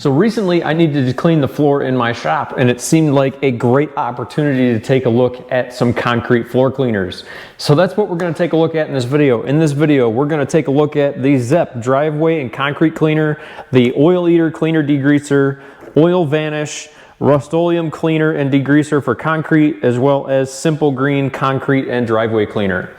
So recently I needed to clean the floor in my shop, and it seemed like a great opportunity to take a look at some concrete floor cleaners. So that's what we're going to take a look at in this video. In this video, we're going to take a look at the ZEP driveway and concrete cleaner, the Oil Eater Cleaner Degreaser, Oil Vanish, Rustoleum cleaner and degreaser for concrete, as well as simple green concrete and driveway cleaner.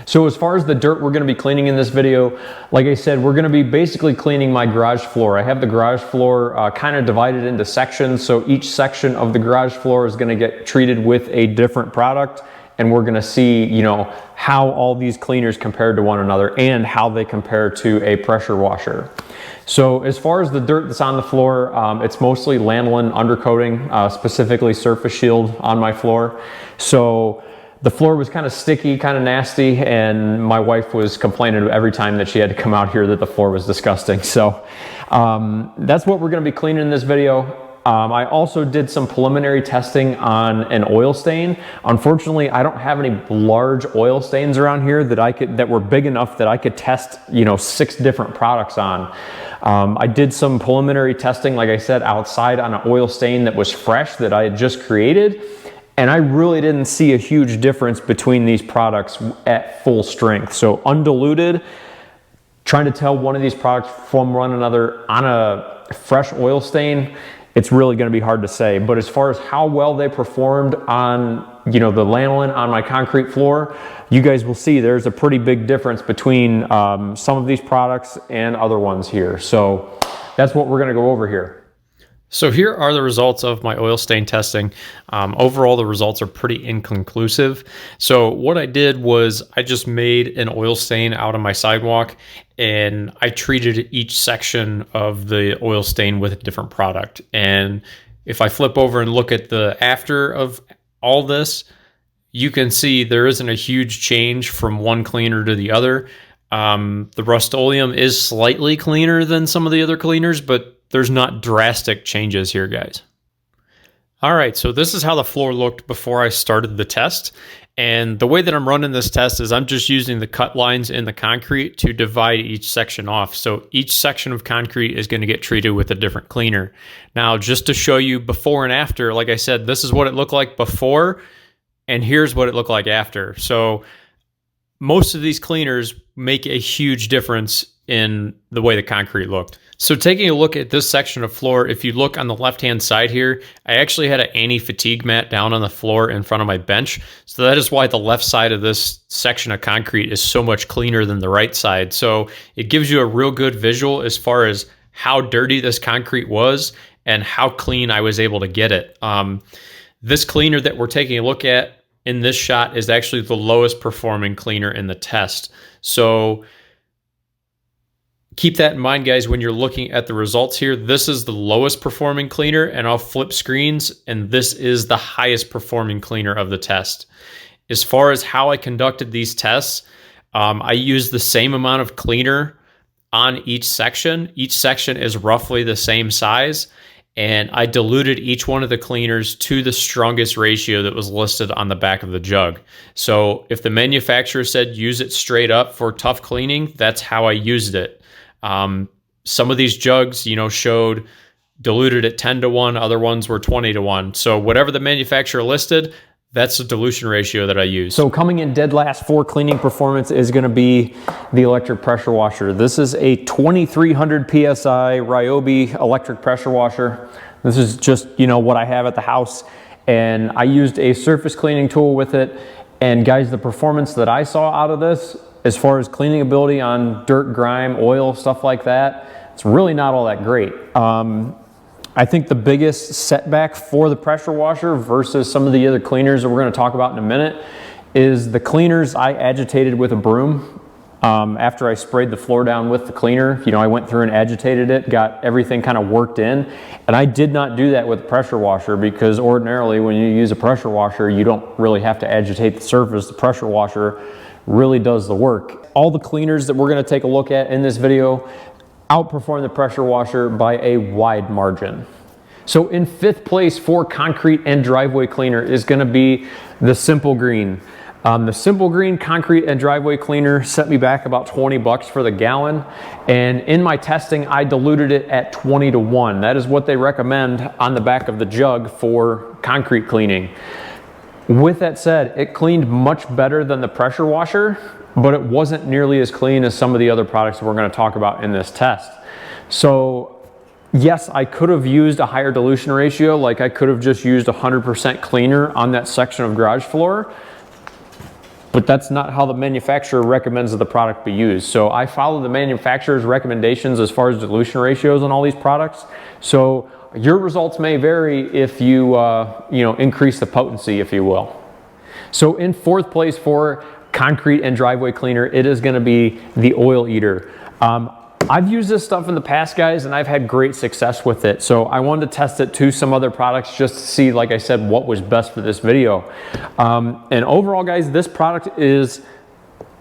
So as far as the dirt we're going to be cleaning in this video, like I said, we're going to be basically cleaning my garage floor. I have the garage floor kind of divided into sections, so each section of the garage floor is going to get treated with a different product, and we're going to see, you know, how all these cleaners compare to one another and how they compare to a pressure washer. So as far as the dirt that's on the floor, it's mostly lanolin undercoating, specifically Surface Shield on my floor. So the floor was kind of sticky, kind of nasty, and my wife was complaining every time that she had to come out here that the floor was disgusting. So that's what we're going to be cleaning in this video. I also did some preliminary testing on an oil stain. Unfortunately, I don't have any large oil stains around here that were big enough that I could test, you know, 6 different products on. I did some preliminary testing, like I said, outside on an oil stain that was fresh that I had just created. And I really didn't see a huge difference between these products at full strength. So undiluted, trying to tell one of these products from one another on a fresh oil stain, it's really going to be hard to say. But as far as how well they performed on, you know, the lanolin on my concrete floor, you guys will see there's a pretty big difference between some of these products and other ones here. So that's what we're going to go over here. So here are the results of my oil stain testing. Overall, the results are pretty inconclusive. So what I did was I just made an oil stain out of my sidewalk, and I treated each section of the oil stain with a different product. And if I flip over and look at the after of all this, you can see there isn't a huge change from one cleaner to the other. The Rust-Oleum is slightly cleaner than some of the other cleaners, but there's not drastic changes here, guys. All right, so this is how the floor looked before I started the test. And the way that I'm running this test is I'm just using the cut lines in the concrete to divide each section off. So each section of concrete is going to get treated with a different cleaner. Now, just to show you before and after, like I said, this is what it looked like before, and here's what it looked like after. So most of these cleaners make a huge difference in the way the concrete looked. So taking a look at this section of floor, if you look on the left-hand side here, I actually had an anti-fatigue mat down on the floor in front of my bench. So that is why the left side of this section of concrete is so much cleaner than the right side. So it gives you a real good visual as far as how dirty this concrete was and how clean I was able to get it. This cleaner that we're taking a look at in this shot is actually the lowest performing cleaner in the test. So keep that in mind, guys, when you're looking at the results here. This is the lowest performing cleaner, and I'll flip screens, and this is the highest performing cleaner of the test. As far as how I conducted these tests, I used the same amount of cleaner on each section. Each section is roughly the same size, and I diluted each one of the cleaners to the strongest ratio that was listed on the back of the jug. So if the manufacturer said use it straight up for tough cleaning, that's how I used it. Some of these jugs, you know, showed diluted at 10-to-1, other ones were 20-to-1. So whatever the manufacturer listed, that's the dilution ratio that I use. So coming in dead last for cleaning performance is going to be the electric pressure washer. This is a 2300 PSI Ryobi electric pressure washer. This is just, you know, what I have at the house, and I used a surface cleaning tool with it. And guys, the performance that I saw out of this, as far as cleaning ability on dirt, grime, oil, stuff like that, it's really not all that great. I think the biggest setback for the pressure washer versus some of the other cleaners that we're going to talk about in a minute is the cleaners I agitated with a broom. After I sprayed the floor down with the cleaner, you know, I went through and agitated it, got everything kind of worked in. And I did not do that with the pressure washer, because ordinarily when you use a pressure washer, you don't really have to agitate the surface. The pressure washer really does the work. All the cleaners that we're going to take a look at in this video outperform the pressure washer by a wide margin. So in 5th place for concrete and driveway cleaner is going to be the Simple Green. The Simple Green Concrete and Driveway Cleaner set me back about 20 bucks for the gallon. And in my testing, I diluted it at 20 to 1. That is what they recommend on the back of the jug for concrete cleaning. With that said, it cleaned much better than the pressure washer, but it wasn't nearly as clean as some of the other products that we're going to talk about in this test. So yes, I could have used a higher dilution ratio, like I could have just used 100% cleaner on that section of garage floor, but that's not how the manufacturer recommends that the product be used. So I follow the manufacturer's recommendations as far as dilution ratios on all these products. So your results may vary if you, increase the potency, if you will. So in fourth place for concrete and driveway cleaner, it is going to be the Oil Eater. I've used this stuff in the past, guys, and I've had great success with it. So I wanted to test it to some other products just to see, like I said, what was best for this video. And overall, guys, this product is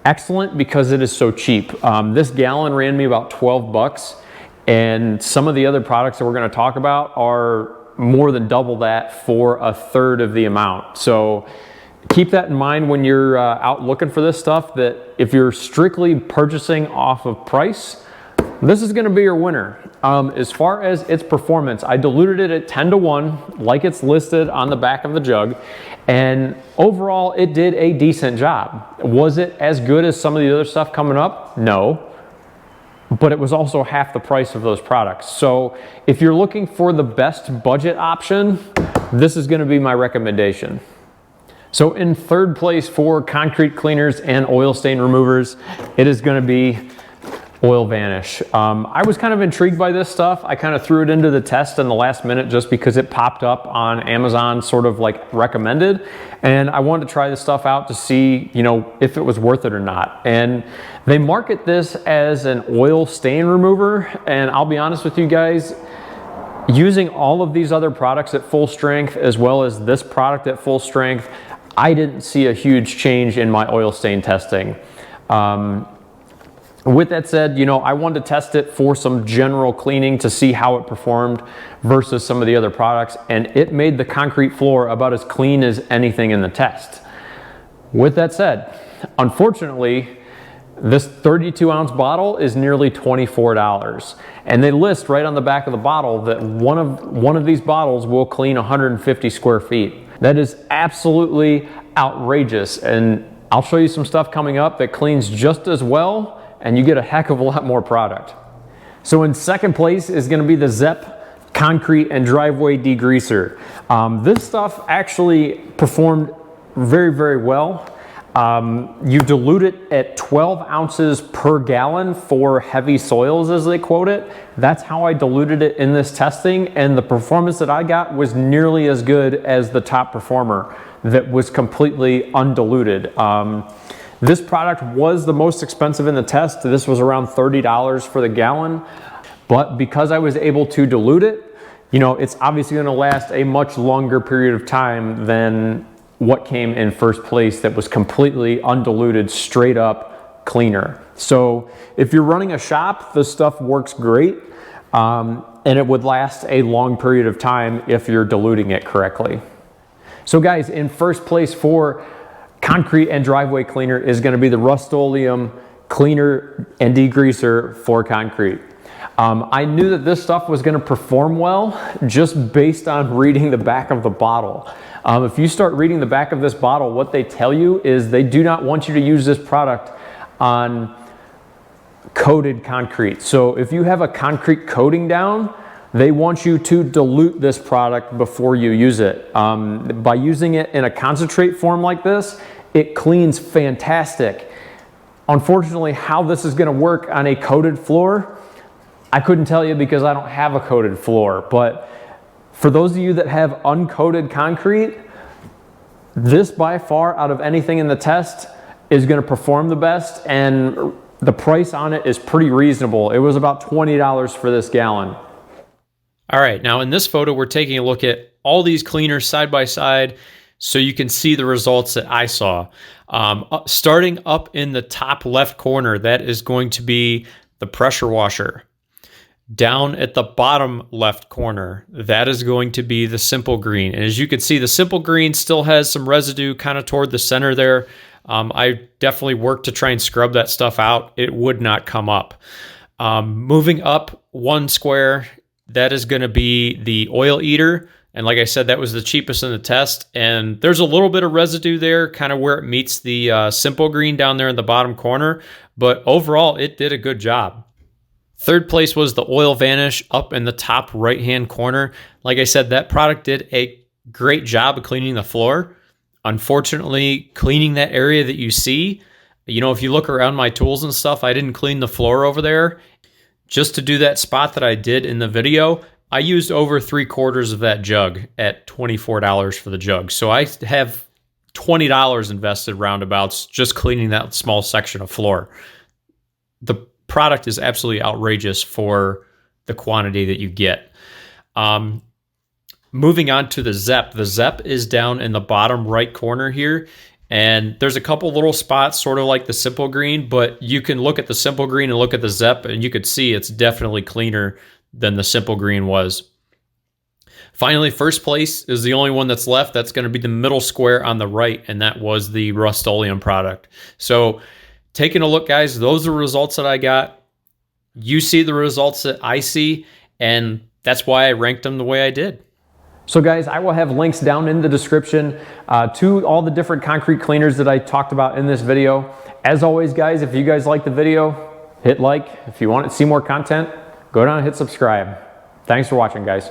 excellent because it is so cheap. This gallon ran me about 12 bucks, and some of the other products that we're going to talk about are more than double that for a third of the amount. So keep that in mind when you're out looking for this stuff, that if you're strictly purchasing off of price, this is going to be your winner. As far as its performance, I diluted it at 10 to 1, like it's listed on the back of the jug. And overall, it did a decent job. Was it as good as some of the other stuff coming up? No. But it was also half the price of those products. So if you're looking for the best budget option, this is going to be my recommendation. So in third place for concrete cleaners and oil stain removers, it is going to be Oil Vanish. I was kind of intrigued by this stuff. I kind of threw it into the test in the last minute just because it popped up on Amazon, sort of like recommended. And I wanted to try this stuff out to see, if it was worth it or not. And they market this as an oil stain remover. And I'll be honest with you guys, using all of these other products at full strength, as well as this product at full strength, I didn't see a huge change in my oil stain testing. With that said, I wanted to test it for some general cleaning to see how it performed versus some of the other products, and it made the concrete floor about as clean as anything in the test. With that said, unfortunately, this 32-ounce bottle is nearly $24, and they list right on the back of the bottle that one of these bottles will clean 150 square feet. That is absolutely outrageous, and I'll show you some stuff coming up that cleans just as well, and you get a heck of a lot more product. So in second place is going to be the Zep Concrete and Driveway Degreaser. This stuff actually performed very, very well. You dilute it at 12 ounces per gallon for heavy soils, as they quote it. That's how I diluted it in this testing, and the performance that I got was nearly as good as the top performer that was completely undiluted. This product was the most expensive in the test. This was around $30 for the gallon, but because I was able to dilute it, it's obviously going to last a much longer period of time than what came in first place that was completely undiluted, straight up cleaner. So if you're running a shop, this stuff works great, and it would last a long period of time if you're diluting it correctly. So guys, in first place for concrete and driveway cleaner is going to be the Rustoleum Cleaner and Degreaser for concrete. I knew that this stuff was going to perform well just based on reading the back of the bottle. If you start reading the back of this bottle, what they tell you is they do not want you to use this product on coated concrete. So if you have a concrete coating down, they want you to dilute this product before you use it. By using it in a concentrate form like this, it cleans fantastic. Unfortunately, how this is going to work on a coated floor, I couldn't tell you because I don't have a coated floor. But for those of you that have uncoated concrete, this by far out of anything in the test is going to perform the best, and the price on it is pretty reasonable. It was about $20 for this gallon. All right, now in this photo, we're taking a look at all these cleaners side by side so you can see the results that I saw. Starting up in the top left corner, that is going to be the pressure washer. Down at the bottom left corner, that is going to be the simple green. And as you can see, the simple green still has some residue kind of toward the center there. I definitely worked to try and scrub that stuff out. It would not come up. Moving up one square, that is going to be the oil eater. And like I said, that was the cheapest in the test. And there's a little bit of residue there, kind of where it meets the simple green down there in the bottom corner. But overall, it did a good job. Third place was the Oil Vanish up in the top right-hand corner. Like I said, that product did a great job of cleaning the floor. Unfortunately, cleaning that area that you see, if you look around my tools and stuff, I didn't clean the floor over there. Just to do that spot that I did in the video, I used over 3/4 of that jug at $24 for the jug. So I have $20 invested roundabouts just cleaning that small section of floor. The product is absolutely outrageous for the quantity that you get. Moving on to the ZEP. The ZEP is down in the bottom right corner here. And there's a couple little spots, sort of like the simple green, but you can look at the simple green and look at the ZEP, and you could see it's definitely cleaner than the simple green was. Finally, first place is the only one that's left. That's going to be the middle square on the right, and that was the Rust-Oleum product. So taking a look, guys, those are the results that I got. You see the results that I see, and that's why I ranked them the way I did. So guys, I will have links down in the description to all the different concrete cleaners that I talked about in this video. As always, guys, if you guys like the video, hit like. If you want to see more content, go down and hit subscribe. Thanks for watching, guys.